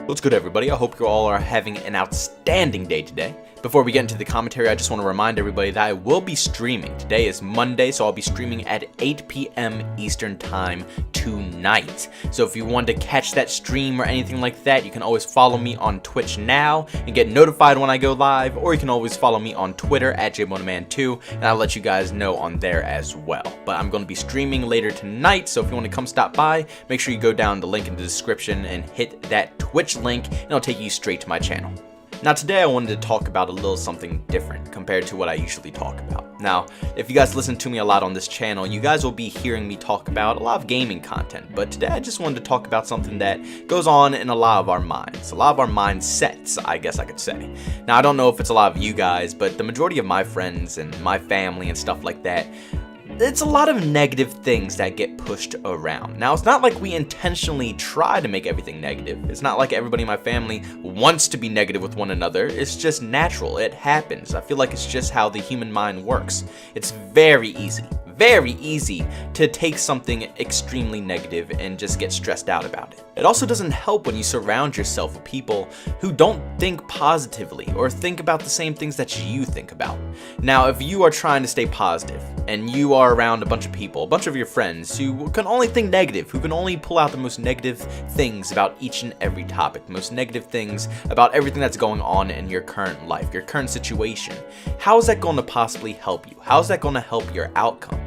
What's good, everybody? I hope you all are having an outstanding day today. Before we get into the commentary, I just want to remind everybody that I will be streaming. Today is Monday, so I'll be streaming at 8 p.m. Eastern Time tonight. So if you want to catch that stream or anything like that, you can always follow me on Twitch now and get notified when I go live, or you can always follow me on Twitter at jmonaman2, and I'll let you guys know on there as well. But I'm going to be streaming later tonight, so if you want to come stop by, make sure you go down the link in the description and hit that Twitch link, and it'll take you straight to my channel. Now today I wanted to talk about a little something different compared to what I usually talk about. Now, if you guys listen to me a lot on this channel, you guys will be hearing me talk about a lot of gaming content, but today I just wanted to talk about something that goes on in a lot of our minds, a lot of our mindsets, I guess I could say. Now, I don't know if it's a lot of you guys, but the majority of my friends and my family and stuff like that, it's a lot of negative things that get pushed around. Now, it's not like we intentionally try to make everything negative. It's not like everybody in my family wants to be negative with one another. It's just natural. It happens. I feel like it's just how the human mind works. It's very easy to take something extremely negative and just get stressed out about it. It also doesn't help when you surround yourself with people who don't think positively or think about the same things that you think about. Now, if you are trying to stay positive and you are around a bunch of people, a bunch of your friends who can only think negative, who can only pull out the most negative things about each and every topic, the most negative things about everything that's going on in your current life, your current situation, how is that going to possibly help you? How is that going to help your outcome?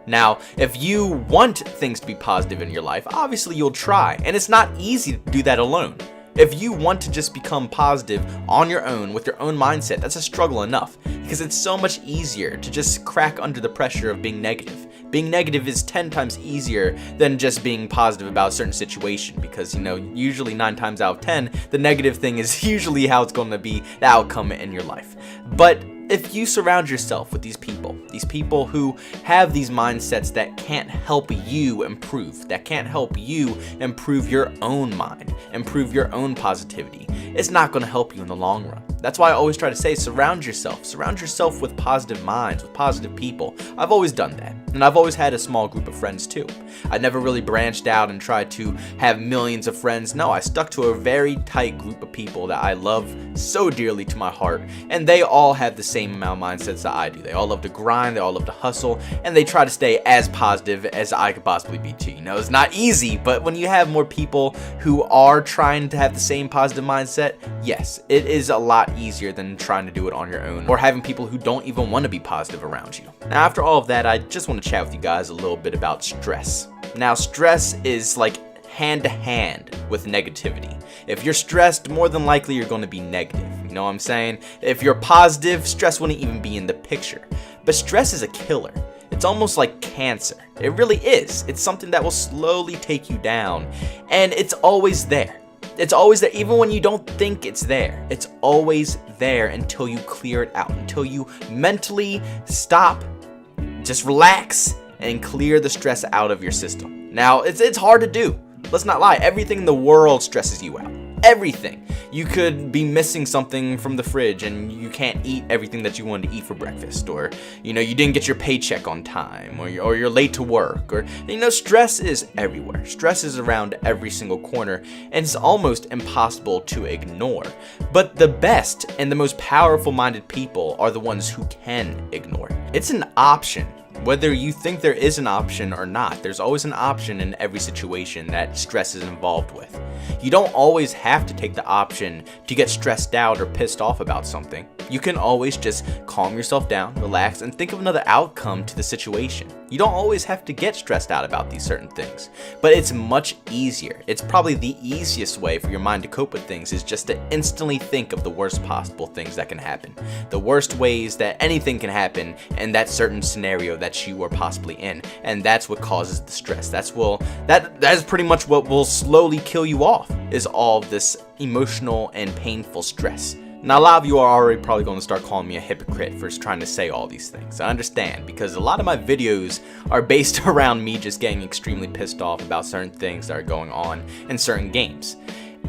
Now, if you want things to be positive in your life, obviously you'll try, and it's not easy to do that alone. If you want to just become positive on your own with your own mindset, that's a struggle enough, because it's so much easier to just crack under the pressure of being negative. Being negative is 10 times easier than just being positive about a certain situation, because, usually 9 times out of 10, the negative thing is usually how it's going to be the outcome in your life. But if you surround yourself with these people who have these mindsets that can't help you improve, that can't help you improve your own mind, improve your own positivity, it's not going to help you in the long run. That's why I always try to say surround yourself with positive minds, with positive people. I've always done that, and I've always had a small group of friends too. I never really branched out and tried to have millions of friends. No, I stuck to a very tight group of people that I love so dearly to my heart, and they all have the same amount of mindsets that I do. They all love to grind, they all love to hustle, and they try to stay as positive as I could possibly be too. It's not easy, but when you have more people who are trying to have the same positive mindset, yes, it is a lot easier than trying to do it on your own or having people who don't even want to be positive around you. Now, after all of that, I just want to chat with you guys a little bit about stress. Now, stress is like hand to hand with negativity. If you're stressed, more than likely you're going to be negative. You know what I'm saying? If you're positive, stress wouldn't even be in the picture. But stress is a killer. It's almost like cancer. It really is. It's something that will slowly take you down, and it's always there. It's always there, even when you don't think it's there. It's always there until you clear it out, until you mentally stop, just relax, and clear the stress out of your system. Now, it's hard to do. Let's not lie. Everything in the world stresses you out. Everything. You could be missing something from the fridge and you can't eat everything that you wanted to eat for breakfast, or you didn't get your paycheck on time, or you're late to work, or stress is everywhere. Stress is around every single corner, and it's almost impossible to ignore. But the best and the most powerful minded people are the ones who can ignore it. It's an option. Whether you think there is an option or not, there's always an option in every situation that stress is involved with. You don't always have to take the option to get stressed out or pissed off about something. You can always just calm yourself down, relax, and think of another outcome to the situation. You don't always have to get stressed out about these certain things, but it's much easier. It's probably the easiest way for your mind to cope with things is just to instantly think of the worst possible things that can happen. The worst ways that anything can happen in that certain scenario that you are possibly in, and that's what causes the stress. That is pretty much what will slowly kill you off, is all of this emotional and painful stress. Now, a lot of you are already probably going to start calling me a hypocrite for trying to say all these things. I understand, because a lot of my videos are based around me just getting extremely pissed off about certain things that are going on in certain games.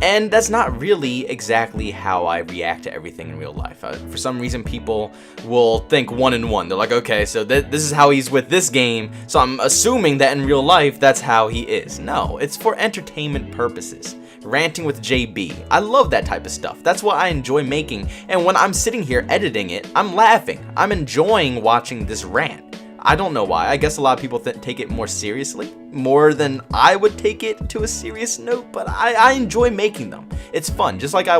And that's not really exactly how I react to everything in real life. For some reason, people will think one and one. They're like, okay, so this is how he's with this game, so I'm assuming that in real life, that's how he is. No, it's for entertainment purposes. Ranting with JB. I love that type of stuff. That's what I enjoy making, and when I'm sitting here editing it, I'm laughing. I'm enjoying watching this rant. I don't know why. I guess a lot of people take it more seriously, more than I would take it to a serious note, but I enjoy making them. It's fun, just like I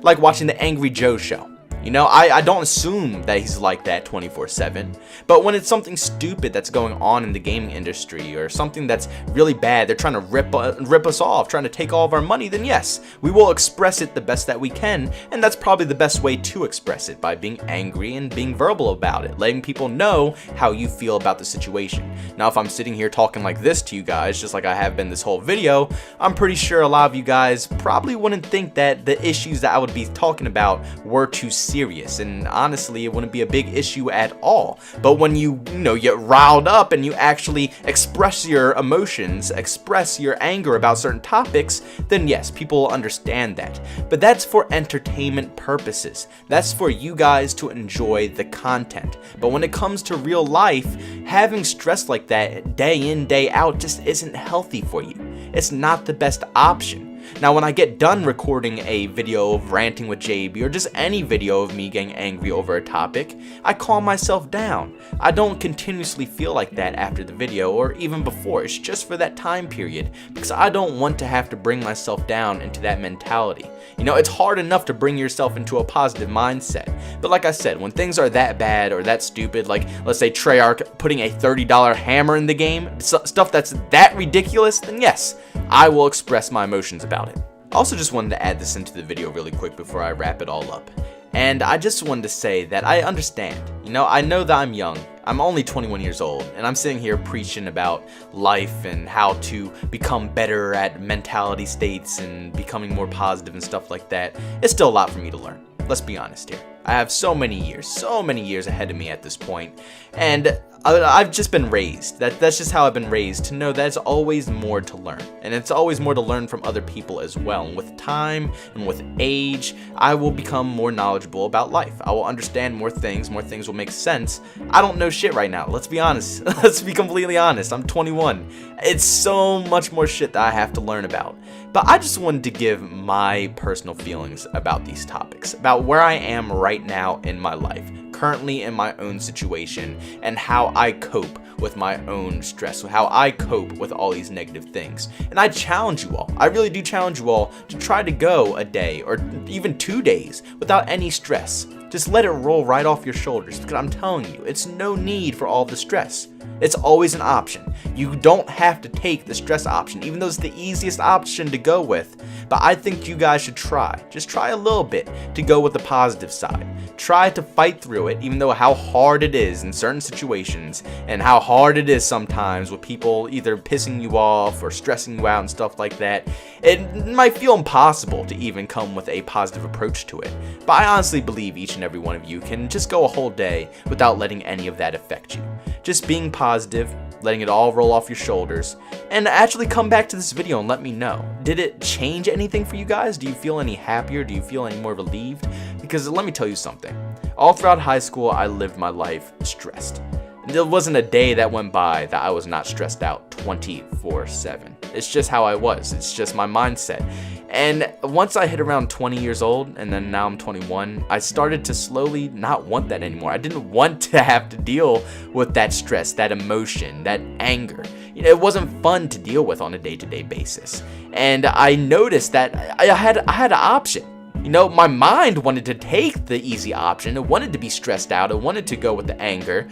like watching the Angry Joe show. You know, I don't assume that he's like that 24/7, but when it's something stupid that's going on in the gaming industry or something that's really bad, they're trying to rip us off, trying to take all of our money, then yes, we will express it the best that we can, and that's probably the best way to express it, by being angry and being verbal about it, letting people know how you feel about the situation. Now, if I'm sitting here talking like this to you guys, just like I have been this whole video, I'm pretty sure a lot of you guys probably wouldn't think that the issues that I would be talking about were too serious, and honestly it wouldn't be a big issue at all. But when you get riled up and you actually express your emotions, express your anger about certain topics, then yes, people will understand that. But that's for entertainment purposes. That's for you guys to enjoy the content. But when it comes to real life, having stress like that day in, day out just isn't healthy for you. It's not the best option. Now, when I get done recording a video of ranting with JB, or just any video of me getting angry over a topic, I calm myself down. I don't continuously feel like that after the video or even before. It's just for that time period, because I don't want to have to bring myself down into that mentality. It's hard enough to bring yourself into a positive mindset. But like I said, when things are that bad or that stupid, like let's say Treyarch putting a $30 hammer in the game, stuff that's that ridiculous, then yes, I will express my emotions about it. I also just wanted to add this into the video really quick before I wrap it all up. And I just wanted to say that I understand. I know that I'm young. I'm only 21 years old, and I'm sitting here preaching about life and how to become better at mentality states and becoming more positive and stuff like that. It's still a lot for me to learn. Let's be honest here. I have so many years ahead of me at this point, and I've just been raised. That's just how I've been raised, to know that it's always more to learn, and it's always more to learn from other people as well. And with time and with age, I will become more knowledgeable about life. I will understand more things will make sense. I don't know shit right now. Let's be honest. Let's be completely honest. I'm 21. It's so much more shit that I have to learn about. But I just wanted to give my personal feelings about these topics, about where I am right now in my life, currently in my own situation, and how I cope with my own stress, how I cope with all these negative things. And I challenge you all, I really do challenge you all, to try to go a day or even 2 days without any stress. Just let it roll right off your shoulders, because I'm telling you, it's no need for all the stress. It's always an option. You don't have to take the stress option, even though it's the easiest option to go with. But I think you guys should try. Just try a little bit to go with the positive side. Try to fight through it, even though how hard it is in certain situations, and how hard it is sometimes with people either pissing you off or stressing you out and stuff like that. It might feel impossible to even come with a positive approach to it. But I honestly believe each and every one of you can just go a whole day without letting any of that affect you. Just being positive, letting it all roll off your shoulders, and actually come back to this video and let me know. Did it change anything for you guys? Do you feel any happier? Do you feel any more relieved? Because let me tell you something. All throughout high school, I lived my life stressed. There wasn't a day that went by that I was not stressed out 24/7. It's just how I was. It's just my mindset. And once I hit around 20 years old, and then now I'm 21, I started to slowly not want that anymore. I didn't want to have to deal with that stress, that emotion, that anger. It wasn't fun to deal with on a day-to-day basis. And I noticed that I had an option. My mind wanted to take the easy option. It wanted to be stressed out. It wanted to go with the anger.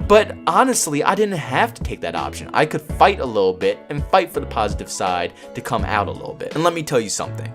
But honestly, I didn't have to take that option. I could fight a little bit and fight for the positive side to come out a little bit. And let me tell you something.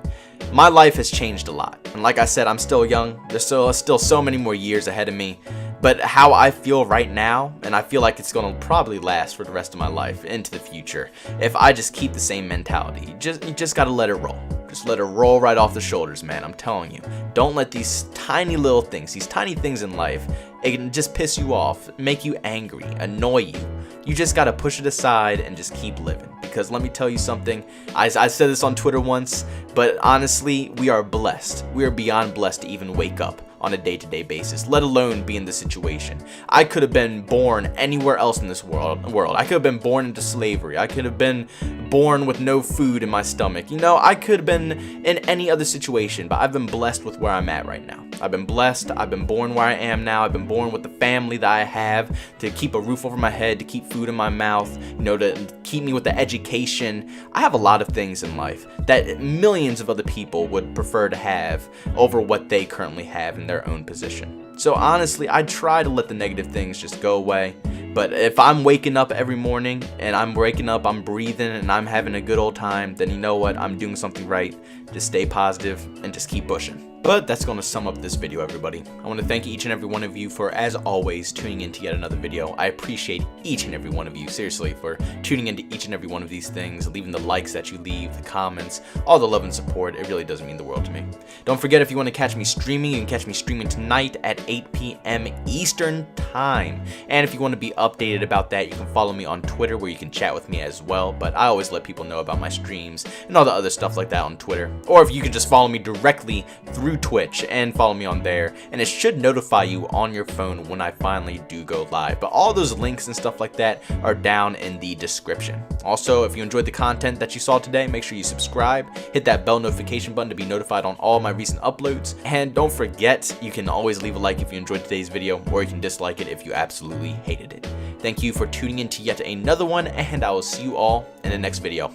My life has changed a lot. And like I said, I'm still young. There's still so many more years ahead of me. But how I feel right now, and I feel like it's going to probably last for the rest of my life into the future, if I just keep the same mentality. You just got to let it roll. Just let it roll right off the shoulders, man. I'm telling you. Don't let these tiny little things, these tiny things in life, it can just piss you off, make you angry, annoy you. You just gotta push it aside and just keep living. Because let me tell you something, I said this on Twitter once, but honestly, we are blessed. We are beyond blessed to even wake up on a day-to-day basis, let alone be in this situation. I could have been born anywhere else in this world. I could have been born into slavery. I could have been born with no food in my stomach. You know, I could have been in any other situation, but I've been blessed with where I'm at right now. I've been blessed. I've been born where I am now. I've been born with the family that I have, to keep a roof over my head, to keep food in my mouth, you know, to keep me with the education. I have a lot of things in life that millions of other people would prefer to have over what they currently have in their own position. So honestly, I try to let the negative things just go away. But if I'm waking up every morning and I'm breathing and I'm having a good old time, then you know what? I'm doing something right. Just stay positive and just keep pushing. But that's going to sum up this video, everybody. I want to thank each and every one of you for, as always, tuning into yet another video. I appreciate each and every one of you, seriously, for tuning into each and every one of these things, leaving the likes that you leave, the comments, all the love and support. It really does mean the world to me. Don't forget, if you want to catch me streaming, you can catch me streaming tonight at 8 p.m. Eastern Time. And if you want to be updated about that, you can follow me on Twitter, where you can chat with me as well. But I always let people know about my streams and all the other stuff like that on Twitter. Or if you could just follow me directly through Twitch and follow me on there, and it should notify you on your phone when I finally do go live. But all those links and stuff like that are down in the description. Also, if you enjoyed the content that you saw today, make sure you subscribe, hit that bell notification button to be notified on all my recent uploads, and don't forget, you can always leave a like if you enjoyed today's video, or you can dislike it if you absolutely hated it. Thank you for tuning in to yet another one, and I will see you all in the next video.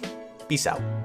Peace out.